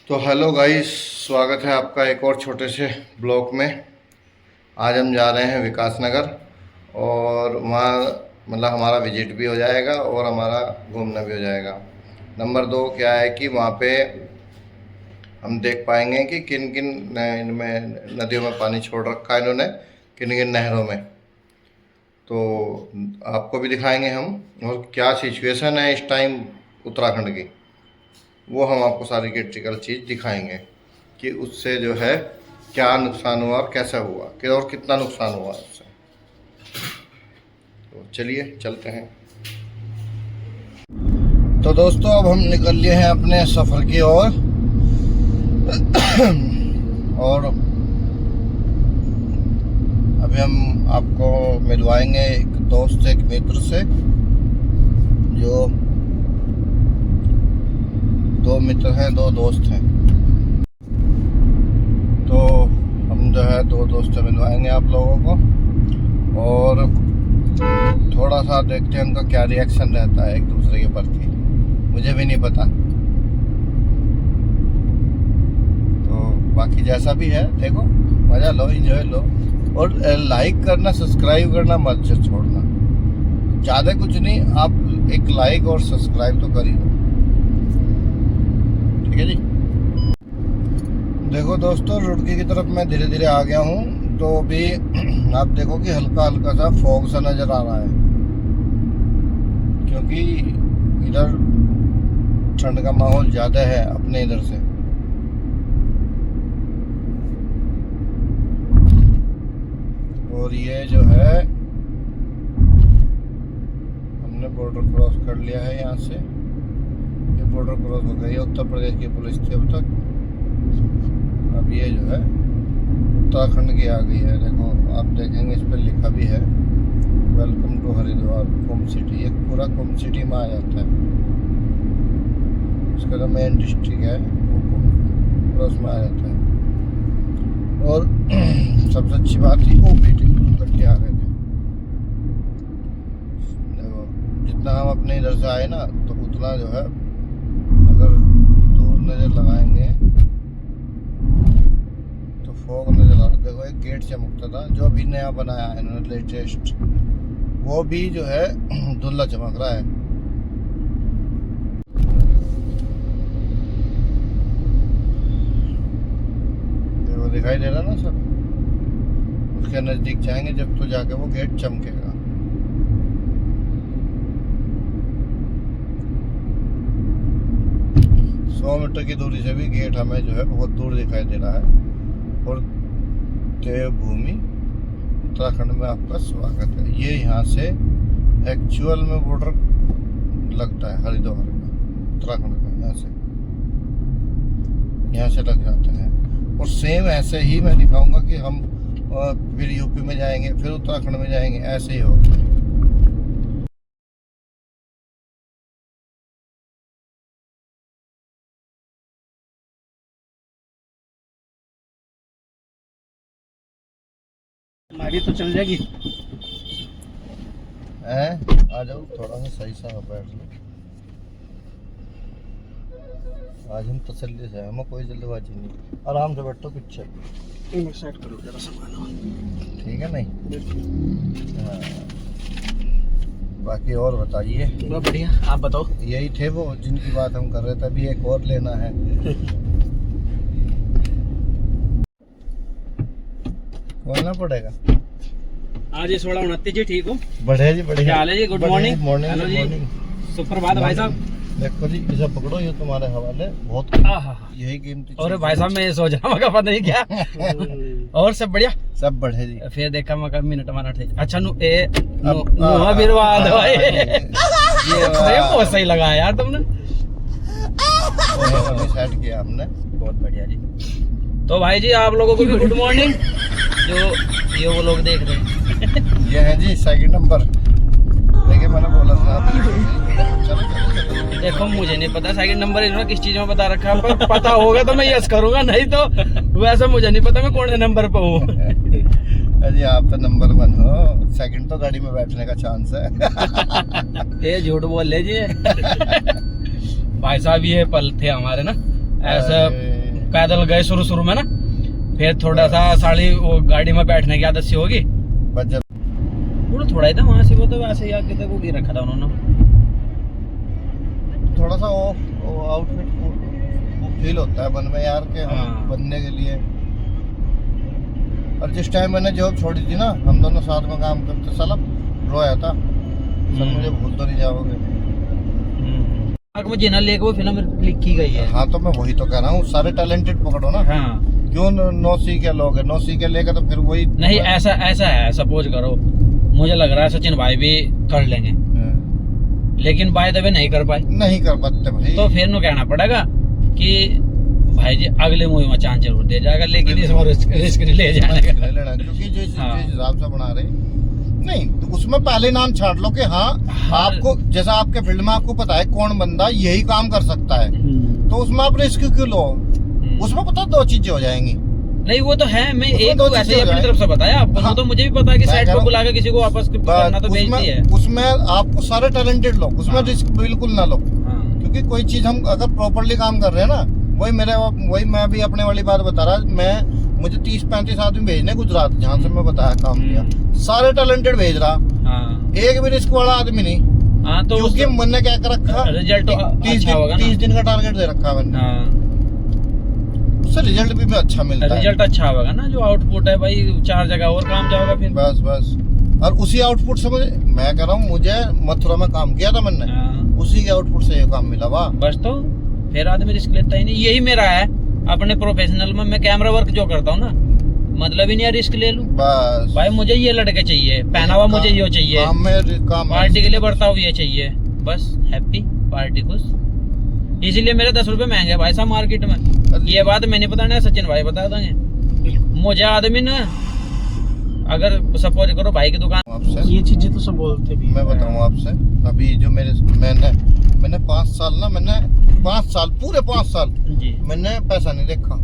तो hello guys, स्वागत है आपका एक और छोटे से ब्लॉग में। आज हम जा रहे हैं विकास नगर और वहाँ मतलब हमारा विजिट भी हो जाएगा और हमारा घूमना भी हो जाएगा। नंबर 2 क्या है कि वहाँ पे हम देख पाएंगे कि किन किन इनमें नदियों में पानी छोड़ रखा है इन्होंने, किन किन नहरों में। तो आपको भी दिखाएंगे हम, और क्या सिचुएशन है इस टाइम उत्तराखंड की, वो हम आपको सारी क्रिटिकल चीज़ दिखाएंगे कि उससे जो है क्या नुकसान हुआ और कैसा हुआ कि और कितना नुकसान हुआ उससे। तो चलिए चलते हैं। तो दोस्तों अब हम निकल लिए हैं अपने सफ़र की ओर और अभी हम आपको मिलवाएंगे एक दोस्त, एक मित्र से, जो दो मित्र हैं, दो दोस्त हैं। तो हम जो है दो दोस्त से मिलवाएंगे आप लोगों को और थोड़ा सा देखते हैं उनका क्या रिएक्शन रहता है एक दूसरे के प्रति, मुझे भी नहीं पता। तो बाकी जैसा भी है देखो, मज़ा लो, एंजॉय लो और लाइक करना, सब्सक्राइब करना मत छोड़ना। ज़्यादा कुछ नहीं, आप एक लाइक और सब्सक्राइब तो कर ही दो, ठीक है जी। देखो दोस्तों, रुड़की की तरफ मैं धीरे धीरे आ गया हूँ। तो अभी आप देखो कि हल्का हल्का सा फॉग सा नज़र आ रहा है, क्योंकि इधर ठंड का माहौल ज़्यादा है अपने इधर से। और ये जो है हमने बॉर्डर क्रॉस कर लिया है यहाँ से, ये बॉर्डर क्रॉस हो गई है। उत्तर प्रदेश की पुलिस थी अब तक, अब ये जो है उत्तराखंड की आ गई है। देखो आप देखेंगे इस पर लिखा भी है, welcome to Haridwar Kumbh city. ये पूरा कुंभ सिटी में आ जाता है, इसका जो मेन डिस्ट्रिक्ट है वो कुंभ पूरा उसमें आ जाता है। और सबसे अच्छी बात थी OPT करके आ गए थे। देखो जितना हम अपने इधर से आए ना, तो उतना जो है अगर दूर नज़र लगाएंगे तो फॉग नज़र आ रहा। देखो एक गेट चमकता था जो अभी नया बनाया है इन्होंने लेटेस्ट, वो भी जो है धुंधला चमक रहा है। देखो दिखाई दे रहा ना सब, उसके नज़दीक जाएंगे जब तो जाके वो गेट चमकेगा। सौ मीटर की दूरी से भी गेट हमें जो है बहुत दूर दिखाई दे रहा है। और देवभूमि उत्तराखंड में आपका स्वागत है। ये यहाँ से एक्चुअल में बॉर्डर लगता है हरिद्वार में, उत्तराखंड का यहाँ से लग जाता है। और सेम ऐसे ही मैं दिखाऊंगा कि हम फिर यूपी में जाएंगे, फिर उत्तराखंड में जाएंगे, ऐसे ही होता है। हमारी तो चल जाएगी। आ जाओ, थोड़ा सा सही सा बैठ लो। आज हम तसल्ली से, हमें कोई जल्दबाजी नहीं, आराम से बैठो पीछे। सेट करो जरा सामान, ठीक है नहीं? हाँ। बाकी और बताइए। बहुत बढ़िया, आप बताओ। यही थे वो जिनकी बात हम कर रहे थे, अभी एक और लेना है। बोलना पड़ेगा। आज इस वाला 29 जी, ठीक हो? बढ़िया जी, बढ़िया। क्या हाल है जी? Good morning. मॉर्निंग हेलो जी, मॉर्निंग। सुप्रभात भाई साहब। देखो जी, इसे पकड़ो, ये तुम्हारे हवाले बहुत यही कीमती और भाई साहब मैं सोच रहा हूँ पता नहीं क्या। और सब बढ़िया? सब बढ़िया जी। फिर देखा मैं मिनट माना थे। अच्छा नु ए नुआ बिरवाद भाई, ये बहुत सही लगा यार तुमने, सेट किया हमने। बहुत बढ़िया जी। तो भाई जी आप लोगों को भी गुड मॉर्निंग, जो ये वो लोग देख रहे हैं। ये है जी सेकंड नंबर। देखिए मैंने बोला था, चलो। देखो मुझे नहीं पता सेकंड नंबर इन्होंने किस चीज में बता रखा है, पर पता होगा तो मैं यस करूंगा, नहीं तो वैसे मुझे नहीं पता मैं कौन से नंबर पे हूँ। अजी आप तो नंबर 1 हो, सेकंड तो गाड़ी में बैठने का चांस है। ये झूठ बोल ले जी। भाई साहब ये पल थे हमारे ना, ऐसा पैदल गए शुरू में ना, फिर थोड़ा सा साड़ी वो गाड़ी में बैठने की आदत सी होगी, बस जब वो थोड़ा ही था वहां से, वो तो वैसे ही आगे तक वो गिर रखा था उन्होंने। थोड़ा सा वो आउटफिट वो फील होता है मन में यार के हम हाँ। बनने के लिए। और जिस टाइम मैंने जॉब छोड़ी थी ना, हम दोनों साथ में काम करते, साला रोया था सर, मुझे भूल तो नहीं जाओगे। जिन्हें लेके वो फिल्म लिखी गई है। हाँ तो मैं वही तो कह रहा हूँ, सारे टैलेंटेड पकड़ो ना। हाँ क्यों नो सी के लोग है, नो सी के लेकर तो फिर वही नहीं, ऐसा है, सपोज करो मुझे लग रहा है सचिन भाई भी कर लेंगे, लेकिन बाय द वे नहीं कर पाए, नहीं कर पाते भाई, तो फिर नु कहना पड़ेगा कि भाई जी अगले मूवी में चांस जरूर दे जाएगा, लेकिन इसमें रिस्क नहीं ले जाने का। ले लेना, क्योंकि जिस हाँ। हिसाब से बना रहे नहीं, तो उसमें पहले नाम छाट लो कि हाँ आपको, जैसा आपके फील्ड में आपको पता है कौन बंदा यही काम कर सकता है, तो उसमें आप रिस्क क्यों लो? उसमें पता दो चीजें हो जाएंगी। नहीं वो तो है, मैं उसमें एक दो वैसे ही चीजें हो अपनी तरफ से बताया आपको। हाँ। वो तो मुझे भी पता है कि मैं सेट कह को रहा बुला के किसी को वापस करना तो बेइज्जती है। उसमें आपको सारे टैलेंटेड लोग, उसमें हाँ। रिस्क बिल्कुल ना लो, हाँ। क्योंकि कोई चीज हम अगर प्रॉपरली काम कर रहे हैं ना, वही मैं भी अपने वाली बात बता रहा, मुझे 30-35 आदमी भेजने गुजरात, जहाँ से मैं बताया काम किया, सारे टैलेंटेड भेज रहा, हाँ। एक भी रिस्क वाला आदमी नहीं। हाँ तो क्योंकि मैंने क्या कर रखा, रिजल्ट 30 अच्छा होगा ना। 30 दिन का टारगेट दे रखा मैंने, हाँ उससे रिजल्ट भी अच्छा मिलता है। रिजल्ट अच्छा होगा ना, जो आउटपुट है भाई 4 जगह और काम जाएगा फिर। बस और उसी आउटपुट से मैं कह रहा हूँ, मुझे मथुरा में काम किया था मैंने, हाँ। उसी के आउटपुट से ये काम मिला। वाह, बस तो फिर आदमी रिस्क लेता ही नहीं। यही मेरा है अपने प्रोफेशनल में, मैं कैमरा वर्क जो करता हूँ ना, मतलब ही नहीं रिस्क ले लूं बस भाई, मुझे ये लड़के चाहिए, पहनावा मुझे ये चाहिए, काम पार्टी के लिए बर्ताव ये चाहिए, बस हैप्पी पार्टी खुश। इसीलिए मेरे 10 रुपए महंगे भाई साहब मार्केट में। ये बात मैंने बताना, सचिन भाई बता देंगे। मुझे आदमी ना, अगर सपोज करो भाई की दुकान, आपसे ये चीजें तो सब बोलते भी। मैं बताऊँ आपसे, अभी जो मैंने 5 साल ना, पूरे 5 साल जी मैंने पैसा नहीं देखा।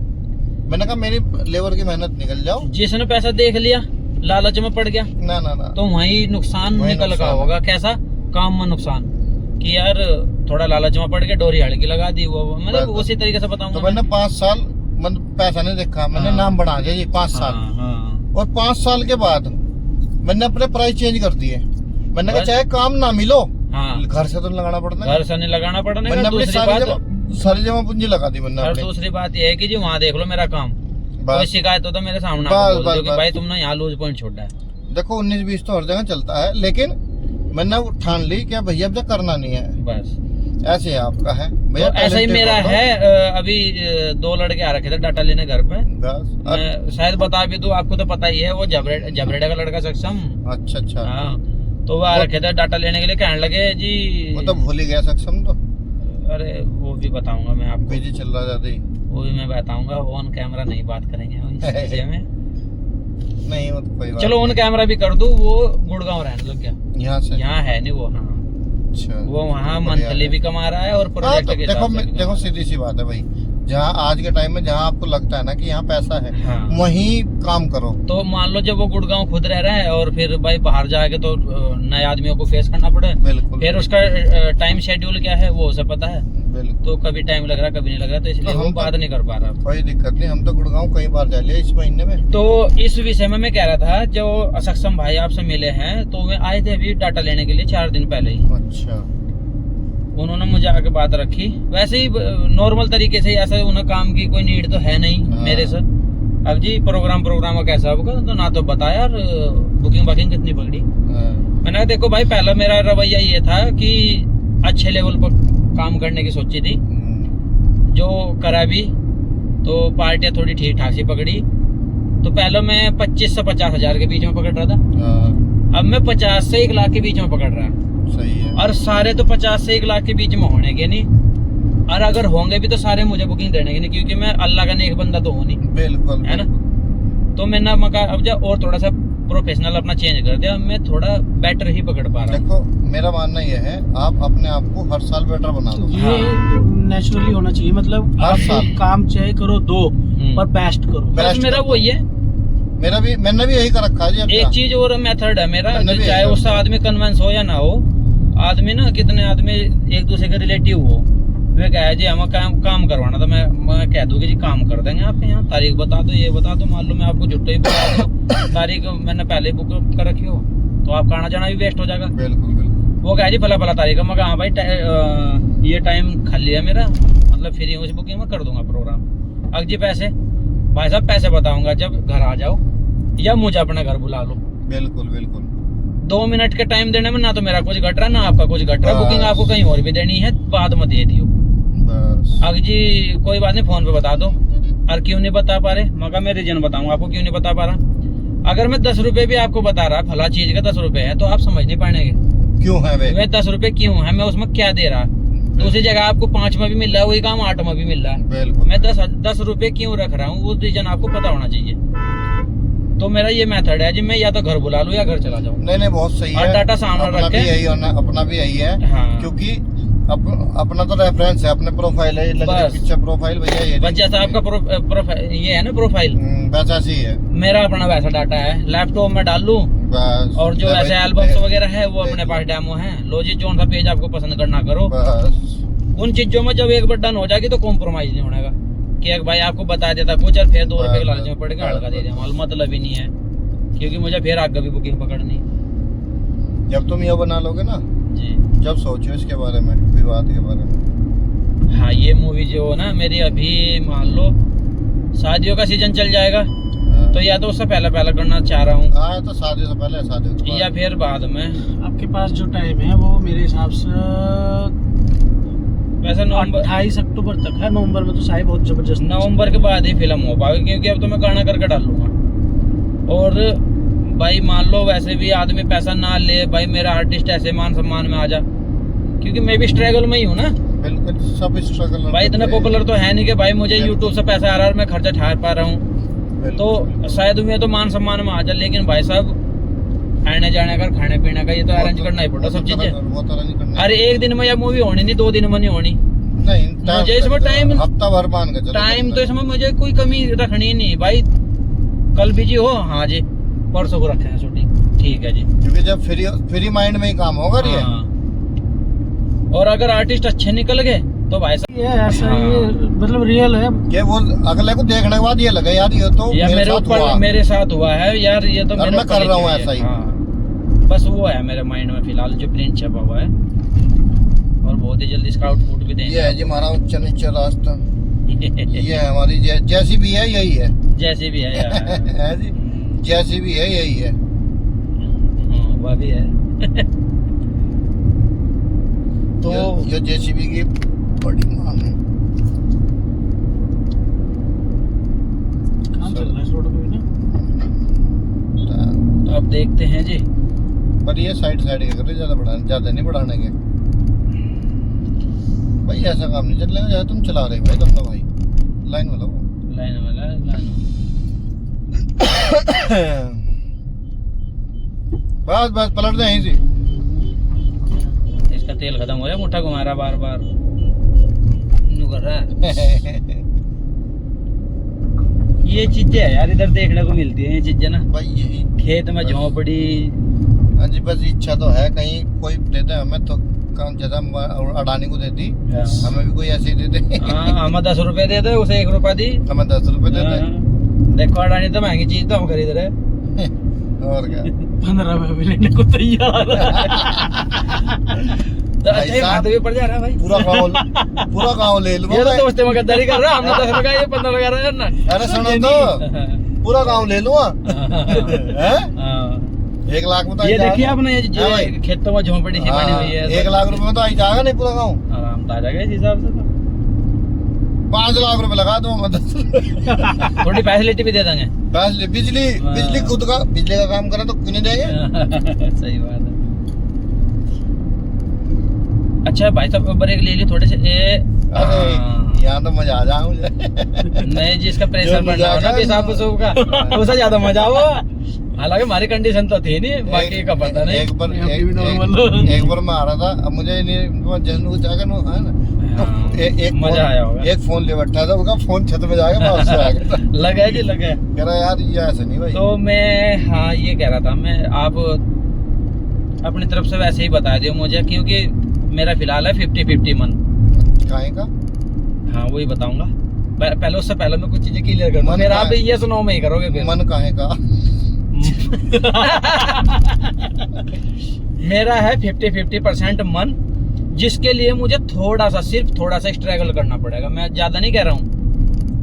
मैंने कहा मेरी लेबर की मेहनत निकल जाओ। जिसने पैसा देख लिया लालच में पड़ गया, ना तो वही नुकसान वही निकल का नुकसान होगा। कैसा काम में नुकसान कि यार थोड़ा लालच में पड़ के डोरी हड़की लगा दी, वो मतलब बस। उसी तरीके से तो बताऊंगा। मैंने 5 साल पैसा नहीं देखा, मैंने हाँ। नाम बढ़ा दिया जी 5 साल। हाँ। और 5 साल के बाद मैंने अपने प्राइस चेंज कर दिए। मैंने कहा बस। चाहे काम ना मिलो, हाँ घर से तो लगाना पड़ता है। घर से नहीं लगाना पड़ने मैंने का। अपनी दूसरी बात, सारी जमा पूंजी लगा दी मैंने और अपनी। दूसरी बात ये है कि जी वहाँ देख लो मेरा काम, कोई बस शिकायत हो तो मेरे सामने बस, आके बोल बस, दो कि बस। भाई तुमने यहाँ लूज पॉइंट छोड़ा है। देखो 19-20 तो हर जगह चलता है, लेकिन मैंने वो ठान ली कि भैया अब करना नहीं है। बस ऐसे है आपका है तो भैया, ऐसा ही talented मेरा हो तो। है। अभी 2 लड़के आ रखे थे डाटा लेने घर पे। बस मैं शायद बता भी दूं, आपको तो पता ही है, वो जबरेडा का लड़का सक्षम। अच्छा हाँ तो वो आ रखे थे डाटा लेने के लिए, कहने लगे जी, वो तो भूल ही गया सक्षम तो, अरे वो भी बताऊंगा मैं आपको, बिजी चल रहा ज्यादा ही। वो भी मैं बताऊंगा। ऑन कैमरा नहीं बात करेंगे हम इस विषय में। नहीं वो तो कोई बात चलो ऑन कैमरा भी कर दूं। वो गुड़गांव रहने लग गया, नहीं। यहाँ से यहाँ है नहीं वो। हाँ अच्छा, वो वहाँ बढ़िया मंथली है। भी कमा रहा है और हाँ, प्रोजेक्ट तो के हिसाब से भी देखो कमा सीधी सी बात है भाई, जहाँ आज के टाइम में जहाँ आपको लगता है ना कि यहाँ पैसा है, हाँ। वहीं काम करो। तो मान लो जब वो गुड़गांव खुद रह रहा है और फिर भाई बाहर जाके तो नए आदमियों को फेस करना पड़े, बिल्कुल फिर उसका टाइम शेड्यूल क्या है वो उसे पता है, बिल्कुल, तो कभी टाइम लग रहा कभी नहीं लग रहा, तो इसलिए तो वो हम तो- बात नहीं कर पा रहा। कोई दिक्कत नहीं, हम तो गुड़गांव कई बार जा लिया इस महीने में। तो इस विषय में मैं कह रहा था, जो असक्षम भाई आपसे मिले हैं, तो वे आए थे अभी डाटा लेने के लिए 4 दिन पहले ही। अच्छा, उन्होंने मुझे आके बात रखी, वैसे ही नॉर्मल तरीके से, ऐसा उन्हें काम की कोई नीड तो है नहीं हाँ। मेरे से। अब जी प्रोग्राम का कैसा होगा, तो ना तो बताया यार बुकिंग कितनी पकड़ी। हाँ, मैंने कहा देखो भाई, पहला मेरा रवैया ये था कि अच्छे लेवल पर काम करने की सोची थी, जो करा भी, तो पार्टियां थोड़ी ठीक ठाक सी पकड़ी। तो पहले मैं 25 से 50 हजार के बीच में पकड़ रहा था, हाँ, अब मैं 50 से 1 लाख के बीच में पकड़ रहा है। सही है। और सारे तो 50 से 1 लाख के बीच में होने के नहीं, और अगर होंगे भी तो सारे मुझे बुकिंग देने के नहीं, क्योंकि मैं अल्लाह का नेक बंदा तो हूँ नहीं, बिल्कुल है ना। तो मैंने अब जब और थोड़ा सा प्रोफेशनल अपना चेंज कर दिया, मैं थोड़ा बेटर ही पकड़ पा रहा हूँ। देखो मेरा मानना यह है, आप अपने आप को हर साल बेटर बना दो। ये नेचुरली होना चाहिए, मतलब हर आप साल। काम चाहे करो दो, पर बेस्ट करो। बस बेस्ट मेरा करता वही है। मैंने भी यही कर रखा है जी। अब एक क्या? चीज और मेथड है मेरा, मैंने भी चाहे यही उससे आदमी कन्विंस हो या ना हो, आदमी ना कितने आदमी एक दूसरे के रिलेटिव हो, वे कहे जी हमें काम करवाना, तो मैं कह दूँ कि जी काम कर देंगे आपके यहाँ, तारीख बता दो, ये बता दो, मान लो मैं आपको झुट्टे ही बता दूँ तारीख मैंने पहले बुक कर रखी हो, तो आपका आना जाना भी वेस्ट हो जाएगा। बिल्कुल बिल्कुल। वो कहे जी फला तारीख है। मैं कहा हाँ भाई ये टाइम खाली है मेरा, मतलब फ्री हूँ, इस बुकिंग में कर दूंगा प्रोग्राम। अब जी पैसे, भाई साहब पैसे बताऊंगा जब घर आ जाओ या मुझे अपने घर बुला लो। बिल्कुल बिल्कुल। 2 मिनट के टाइम देने में ना तो मेरा कुछ घट रहा ना आपका कुछ घट रहा। बुकिंग आपको कहीं और भी देनी है, बाद में दे दियो बस। अब जी कोई बात नहीं, फोन पे बता दो। और क्यों नहीं बता पा रहे, मगर मैं रीजन बताऊंगा आपको क्यों नहीं बता पा रहा। अगर मैं 10 रुपए भी आपको बता रहा फला चीज का 10 रुपए है, तो आप समझ नहीं पाएंगे क्यों है वे 10 रुपए क्यों है, मैं उसमें क्या दे रहा। दूसरी जगह आपको 5 में भी मिल रहा है वही काम 8 में भी मिल रहा है। बिल्कुल। मैं 10 रुपए क्यों रख रहा हूँ, वो रीजन आपको पता होना चाहिए। तो मेरा ये मेथड है जी, मैं या तो घर बुला लूं या घर चला जाऊं। नहीं बहुत सही और है। डाटा सामने अपना रख के भी यही होना, अपना भी यही है। हाँ। क्योंकि अपना तो रेफरेंस है, अपने प्रोफाइल है, बस। पीछे प्रोफाइल भैया ये बस जैसा आपका प्रोफाइल ये है ना प्रोफाइल, वैसा सी है। मेरा अपना वैसा डाटा है, लैपटॉप में डाल लूं। बस। और जो ऐसे एल्बम्स वगैरह है वो अपने पास डेमो है। लो जी जो सा पेज आपको पसंद करना करो। बस। उन चीजों में जब एक बार डन हो जाएगी तो कॉम्प्रोमाइज नहीं होने का कि एक भाई आपको बता देता कुछ और फिर 2 रुपए के लालच में पड़ के हड़का दे दिया, मतलब ही नहीं है। क्योंकि मुझे फिर आगे भी बुकिंग पकड़नी। जब तुम ये बना लोगे ना जी, जब सोचो इसके बारे में, विवाद के बारे में। हाँ ये मूवी जो है ना मेरी, अभी मान लो शादियों का सीजन चल जाएगा तो या तो उससे पहले करना चाह रहा हूँ, हाँ तो शादी से पहले, शादी के बाद। या फिर बाद में। आपके पास जो टाइम है वो मेरे हिसाब से वैसे नवंबर 28 अक्टूबर तक है। नवंबर में तो शायद बहुत जबरदस्त नवंबर के बाद ही फिल्म हो पाएगी, क्योंकि अब तो मैं गाना करके डालूंगा। और भाई मान लो वैसे भी आदमी पैसा ना ले, भाई मेरा आर्टिस्ट ऐसे मान सम्मान में आ जा, क्योंकि मैं भी स्ट्रगल में ही हूँ ना। बिल्कुल सब स्ट्रगल। भाई इतना पॉपुलर तो है नहीं कि भाई मुझे यूट्यूब से पैसा आ रहा है और मैं खर्चा ठार पा रहा हूँ। तो शायद मैं तो मान सम्मान में आ जा, लेकिन भाई साहब आने जाने का, खाने पीने का ये तो अरेंज करना ही पड़ता सब चीजें। अरे एक दिन में या मूवी होनी नहीं, 2 दिन में नहीं होनी। नहीं मुझे इसमें टाइम, हफ्ता भर मान के चलो। टाइम तो इसमें मुझे कोई कमी रखनी नहीं भाई। कल बिजी हो, हाँ जी परसों को रखे हैं शूटिंग, ठीक है जी। क्योंकि जब फ्री माइंड में ही काम होगा ये। हाँ। और अगर आर्टिस्ट अच्छे निकल गए तो भाई साहब ये ऐसा हाँ। ये मतलब रियल है। कि वो अगले को देखने के बाद ये लगे यार ये तो या मेरे साथ ऊपर हुआ। मेरे साथ हुआ है यार, ये तो और मेरे मैं कर रहा हूँ ऐसा ही। हाँ। बस वो है मेरे माइंड में फिलहाल जो प्रिंट छपा हुआ है, और बहुत ही जल्दी इसका आउटपुट भी देंगे। ये है जी हमारा ऊंचा नीचा रास्ता। ये है हमारी जैसी भी है यही है। जैसी भी है यार। है जी, जैसी भी है यही है। हाँ, वह भी है। तो ये जेसीबी की बड़ी मांग है। काम चल रहा है इस रोड पे भी ना। तो अब देखते हैं जी। पर ये साइड के कर रहे, ज्यादा नहीं बढ़ाने के भाई। ऐसा काम नहीं चलेगा यार, तुम चला रहे हो भाई, तुम तो भाई लाइन में लो। लाइन वाला लाइन। बस बस पलट दे यहीं से। इसका तेल खत्म हो रहा है, मुट्ठा घुमा रहा बार बार यूं कर रहा है। ये चीजें है यार इधर देखने को मिलती है, ये चीजें ना। भाई यही खेत में झोंपड़ी। हाँ जी, बस इच्छा तो है कहीं कोई दे दे हमें, तो काम जैसा अडानी को दे दी, हमें भी कोई ऐसे ही दे दे। हाँ हमें 10 रुपए दे दे, उसे 1 रुपया दी। हमें 10 रुपए दे दे। देखो अडानी तो महंगी चीज तो हम खरीद रहे। और क्या 15 में भी लेने को तैयार है। तो अच्छा ही बात भी पड़ जा रहा है भाई। पूरा गाँव ले लूंगा ये तो मैं। दोस्ती में गद्दारी कर रहा है, हमने 10 लगा ये 15 लगा रहा है ना। अरे सुनो तो पूरा गाँव ले लूंगा। हैं? हाँ। 1 लाख में तो ये आई देखिए जाएगा। आपने ये हाँ भाई। खेतों में झोंपड़ी सी बनी हुई है। 1 लाख रुपए में तो आई जाएगा नहीं पूरा गाँव। आराम आ जाएगा इस हिसाब से तो। 5 लाख रुपए लगा दूंगा मैं 10। थोड़ी फैसिलिटी भी दे देंगे। बिजली खुद का बिजली का काम करे तो क्यों नहीं देंगे। सही बात है। अच्छा भाई साहब ब्रेक ले ली थोड़े से अरे यहाँ तो मजा आ जाए मुझे। नहीं जिसका प्रेशर बढ़ना हो ना पेशाब पुसूब का, उससे ज्यादा मजा हो। हालांकि हमारी कंडीशन तो थी नहीं, बाकी का पता नहीं। एक बार मैं आ रहा था, अब मुझे जहन जाकर है ना, तो एक मजा आया होगा। एक फोन ले बैठा था, उसका फोन छत में जाएगा वापस आ गया। लगा जी लगा। कह रहा यार ये ऐसे नहीं भाई। तो मैं हाँ ये कह रहा था मैं, आप अपनी तरफ से वैसे ही बता दियो मुझे, क्योंकि मेरा फिलहाल है 50-50 मन। काहे का? हाँ वही बताऊंगा। पहले उससे पहले मैं कुछ चीजें क्लियर कर दूं। मेरा आप ये सुनो में ही करोगे फिर। मन काहे का? मेरा है 50-50% मन, जिसके लिए मुझे थोड़ा सा, सिर्फ थोड़ा सा स्ट्रगल करना पड़ेगा। मैं ज्यादा नहीं कह रहा हूँ,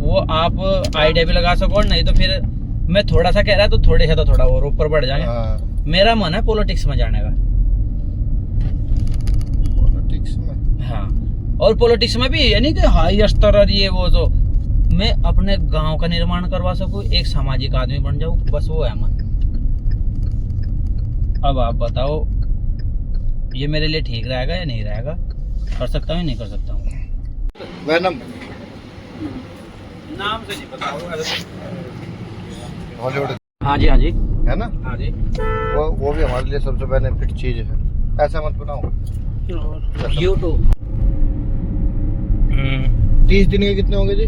वो आप आइडिया भी लगा सको, नहीं तो फिर मैं थोड़ा सा कह रहा है तो थोड़े से तो थोड़ा और ऊपर बढ़ जाए। हाँ, मेरा मन है पॉलिटिक्स में जाने का। पॉलिटिक्स में? हाँ, और पॉलिटिक्स में भी यानी कि हाई स्तर और ये वो, तो मैं अपने गांव का निर्माण करवा सकूं, एक सामाजिक आदमी बन जाऊं, बस वो है मन। अब आप बताओ ये मेरे लिए ठीक रहेगा या नहीं रहेगा, कर सकता हूँ या नहीं कर सकता हूँ। वैनम नाम से नहीं पता हॉलीवुड हाँ जी, हाँ जी, है ना? हाँ जी। वो भी हमारे लिए सबसे बेनिफिट चीज है। ऐसा मत बनाओ। यूट्यूब 30 दिन के कितने होंगे जी?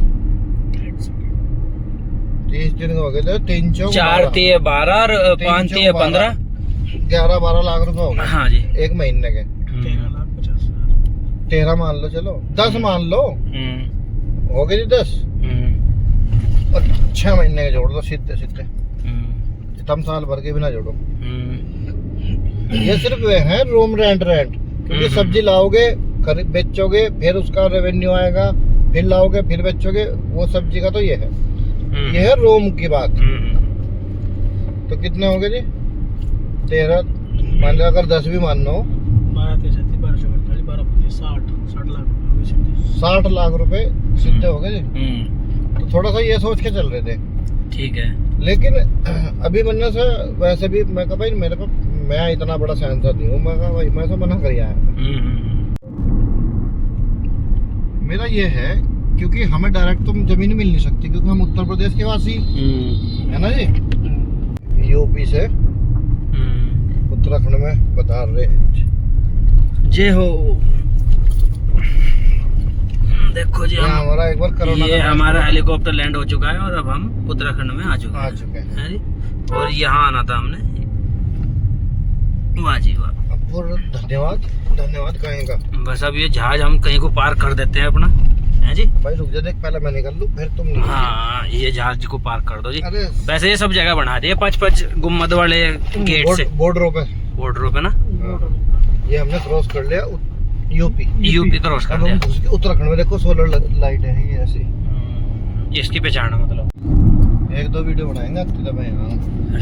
30 दिन के हो गए थे 3 4 4 3 12 और 5 3 15 11-12 लाख रुपए हो गए। हाँ जी, एक महीने के। 13 मान लो, चलो 10 मान लो, हो गए जी 10। और 6 महीने के जोड़ दो सीधे सीधे, तुम साल भर के भी ना जोड़ो। ये सिर्फ वे है रूम रेंट, क्योंकि सब्जी लाओगे, बेचोगे, फिर उसका रेवेन्यू आएगा, फिर लाओगे, फिर बेचोगे, वो सब्जी का तो ये है। ये है रूम की बात। तो कितने हो गए जी? 13 मान लो, अगर 10 भी मान लो, 60 लाख रुपए सीधे हो गए जी। तो थोड़ा सा ये सोच के चल रहे थे, ठीक है। लेकिन अभी बनने से वैसे भी मैं कहा भाई मेरे को, मैं इतना बड़ा सांसद नहीं हूँ, मैं कहा भाई मैं तो मना कर आया। मेरा ये है, क्योंकि हमें डायरेक्ट तो जमीन मिल नहीं सकती, क्योंकि हम उत्तर प्रदेश के वासी है ना जी। यूपी से उत्तराखंड में पधार रहे हैं। जय हो। देखो जी, यहाँ हमारा एक बार कोरोना ये हमारा हेलीकॉप्टर लैंड हो चुका है और अब हम उत्तराखंड में आ चुके हैं हैं जी। और यहाँ आना था हमने। वाह जी वाह, धन्यवाद कहेगा। बस अब ये जहाज हम कहीं को पार कर देते हैं अपना, है जी। भाई रुक जा, देख पहले मैं निकल लूं, फिर तुम निकल। हाँ, ये जहाज को पार कर दो जी। अरे वैसे ये सब जगह बना दिए 5-5 गुम्मद वाले गेट से, बॉर्डरों पे ना। ये हमने क्रॉस कर लिया यूपी क्रॉस कर अब लिया। हम उत्तराखंड में देखो सोलर लाइट है ये ऐसी। इसकी पहचान है मतलब। 1-2 वीडियो बनाएंगे आपकी, तब यहाँ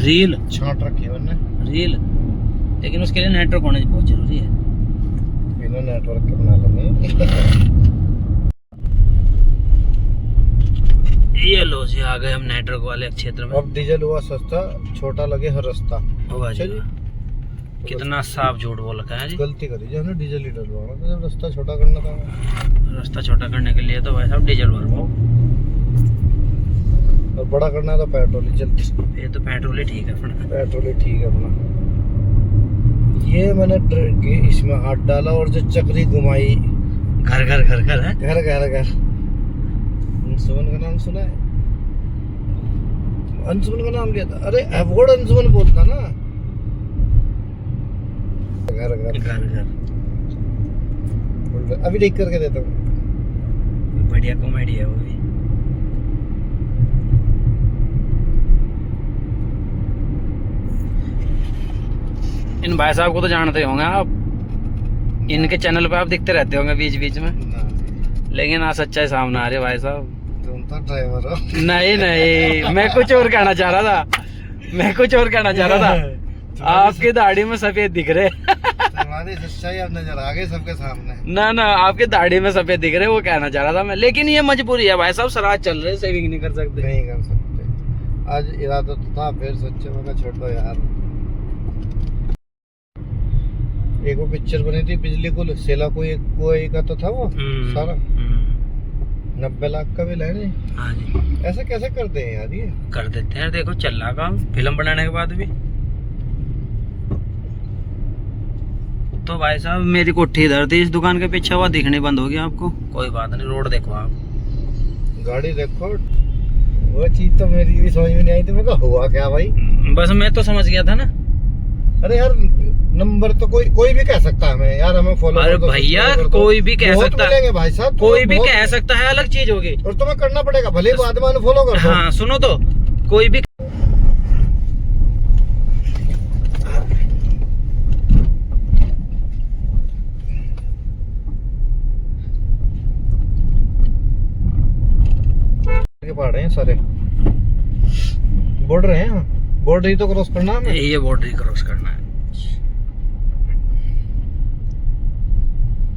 रील छांट रखी है मैंने रील, लेकिन उसके लिए नेटवर्क होना बहुत जरूरी है। बिना नेटवर्क के बना लेंगे। ये लो जी, आ गए हम नेटवर्क वाले क्षेत्र में। अब डीजल हुआ सस्ता, छोटा लगे हर रास्ता। होगा जी, अच्छा कितना साफ झूठ बोल रखा है जी। गलती करी जो हमने डीजल ही डलवाना था, जब रास्ता छोटा करना था। रास्ता छोटा करने के लिए तो भाई साहब डीजल भरवाओ, और बड़ा करना है तो पेट्रोल ही चलती। ये तो पेट्रोल ही ठीक है अपना। पेट्रोल ही ठीक है अपना। ये मैंने इसमें हाथ डाला और जो चक्री घुमाई, घर घर घर घर है, घर घर घर। अंशुमन का नाम सुना है? अंशुमन का नाम लिया था, अरे अवॉर्ड अंशुमन बोलता ना। घर घर घर घर। अभी ठीक करके देता हूँ। बढ़िया कॉमेडी है वो भी। इन भाई साहब को तो जानते होंगे आप, इनके चैनल पे आप दिखते रहते होंगे बीच बीच में, लेकिन आज सच्चाई सामने आ रही है भाई साहब। तुम तो ड्राइवर हो। नहीं, मैं कुछ और कहना चाह रहा था। आपकी दाढ़ी में सफेद दिख रहे। तुम्हारी सच्चाई अब नजर आ गई सबके सामने। ना आपके दाढ़ी में सफेद दिख रहे, वो कहना चाह रहा था मैं। लेकिन ये मजबूरी है भाई साहब, श्राद्ध चल रहे, सेविंग नहीं कर सकते। नहीं कर सकते। आज इरादा तो था, फिर सोचे मैं छोड़ दो यार। एक वो पिक्चर बनी थी बिजली कुल सेला, कोई का तो था वो सारा 90 लाख का भी लेने। हाँ जी, ऐसा कैसे करते हैं यार? ये कर देते हैं, देखो चल रहा काम फिल्म बनाने के बाद भी। तो भाई साहब मेरी कोठी इधर थी, इस दुकान के पीछे, हुआ दिखने बंद हो गया आपको। कोई बात नहीं, रोड देखो आप, गाड़ी देखो। वो चीज तो मेरी भी समझ में नहीं आई थी, मैं कहा हुआ क्या भाई। बस मैं तो समझ गया था ना। अरे यार नंबर तो कोई भी कह सकता है हमें यार, हमें फॉलो अरे भैया कोई भी कह सकता है, भाई साहब, कोई भी कह सकता है, अलग चीज होगी। और तुम्हें करना पड़ेगा, भले ही बाद में फॉलो कर दो। हाँ सुनो तो, कोई भी पहाड़ हैं सारे, बॉर्डर है, बॉर्डर ही तो क्रॉस करना है हमें। ये बॉर्डर ही क्रॉस करना है।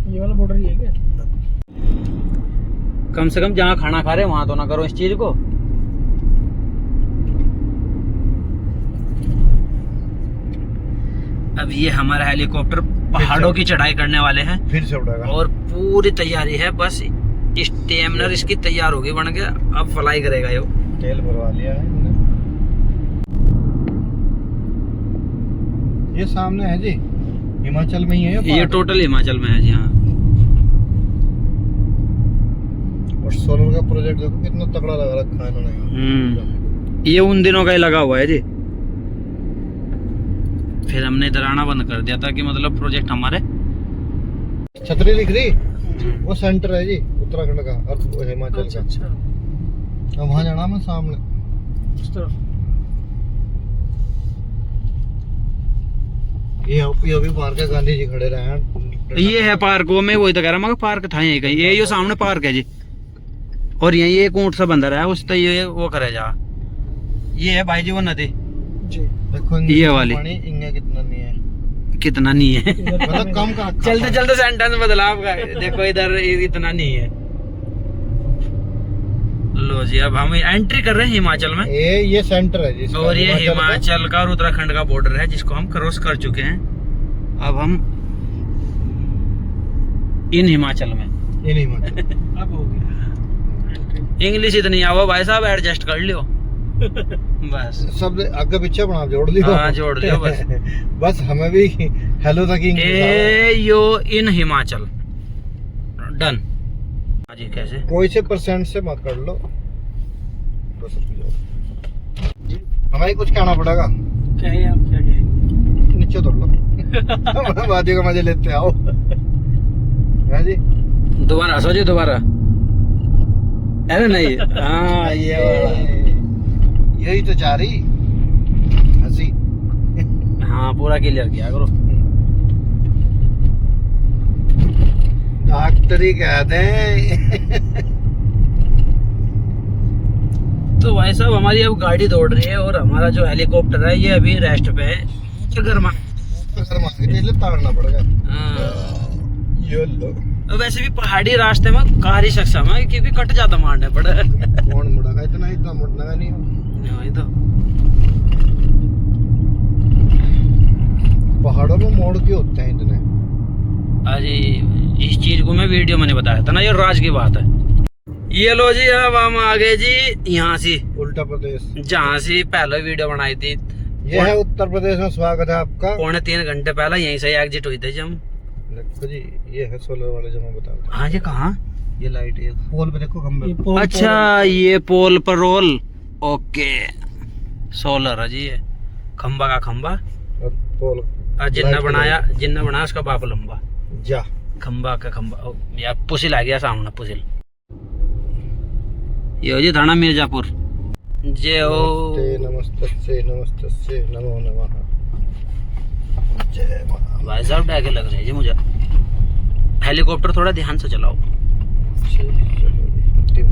ये वाला बॉर्डर ही है क्या? कम से कम जहाँ खाना खा रहे हैं वहां तो ना करो इस चीज को। अब ये हमारा हेलीकॉप्टर पहाड़ों की चढ़ाई करने वाले हैं फिर से उड़ेगा और पूरी तैयारी है, बस स्टेमिनर इसकी तैयार होगी, बन गया, अब फ्लाई करेगा ये। तेल भरवा लिया है हमने। ये सामने है जी, हिमाचल में ही है ये टोटल हिमाचल में है जी। हाँ और सोलर का प्रोजेक्ट देखो कितना तगड़ा लगा रखा है इन्होंने। ये उन दिनों का ही लगा हुआ है जी, फिर हमने इधर आना बंद कर दिया था कि मतलब प्रोजेक्ट हमारे। छतरी दिख रही, वो सेंटर है जी उत्तराखंड का और वो हिमाचल अच्छा का। अच्छा, अब वहाँ जाना मैं सामने। इस तरफ। ये भी पार्क है, गांधी जी खड़े रहे हैं। ये है पार्क, वो मैं वही तो कह रहा हूँ, मगर पार्क था यहीं कहीं, ये सामने पार्क है जी। और यही एक ऊंट सा बंदर है, उस तो ये वो करे जा। ये है भाई जी वो नदी जी, देखो ये वाली। पानी इंगे कितना नहीं है, कितना नहीं है। मतलब कम का रखा चलते है। चलते सेंटेंस बदला आपका, देखो इधर इतना नहीं है। लो जी अब हम एंट्री कर रहे हैं हिमाचल में, ये सेंटर है जी, और ये हिमाचल का और उत्तराखंड का बॉर्डर है जिसको हम क्रॉस कर चुके हैं। अब हम इन हिमाचल में। ये नहीं हिमाचल। अब हो गया एंट्री। इंग्लिश इतनी आओ भाई साहब, एडजस्ट कर लियो बस। सब आगे पीछे बना जोड़ लियो। हाँ जोड़ लियो बस। बस हमें भी हेलो तक ही ए यो इन हिमाचल डन। हाँ जी कैसे कोई से परसेंट से मत कर लो, बस रुक जाओ। हमें कुछ कहना पड़ेगा, क्या है आप क्या कहेंगे? नीचे तोड़ लो। वादियों का मजे लेते आओ। है जी, दोबारा सोचिए दोबारा। अरे नहीं हाँ ये वाला। यही तो चाह रही हंसी। हाँ पूरा क्लियर किया करो। डॉक्टरी कह दे। तो भाई साहब हमारी अब गाड़ी दौड़ रही है और हमारा जो हेलीकॉप्टर है ये अभी रेस्ट पे है। गर्मा ताड़ना पड़ेगा। हाँ। ये लो। वैसे भी पहाड़ी रास्ते में कार ही सक्षम है क्योंकि कट जाता मारने पड़े। कौन मुड़ेगा इतना मुड़ना नहीं। वही तो पहाड़ों में मोड़ क्यों होते हैं इतने? अरे इस चीज को मैं वीडियो में नहीं बताया था ना, ये राज की बात है। ये लो जी अब हम आ गए जी यहाँ से, उल्टा प्रदेश, जहाँ से पहले वीडियो बनाई थी। ये है उत्तर प्रदेश में। स्वागत है आपका। 3.25 घंटे पहले यहीं से एग्जिट हुई थी जब। देखो जी ये है सोलर वाले जो मैं बता रहा था। हाँ जी कहाँ? ये लाइट है पोल पे, देखो खंबे ये पे। पोल- अच्छा ये पोल पर रोल। ओके सोलर है जी, ये खंबा का खंबा। और पोल और जिन्ना बनाया उसका बाप लंबा। जा खंबा का खंबा। ओ, या पुसिल आ गया सामने पुसिल। ये हो जी थाना मिर्जापुर। जय हो। नमस्ते नमो नमः। जय मां। भाई साहब डैगे लग रहे हैं जी मुझे। हेलीकॉप्टर थोड़ा ध्यान से चलाओ। चलो जी,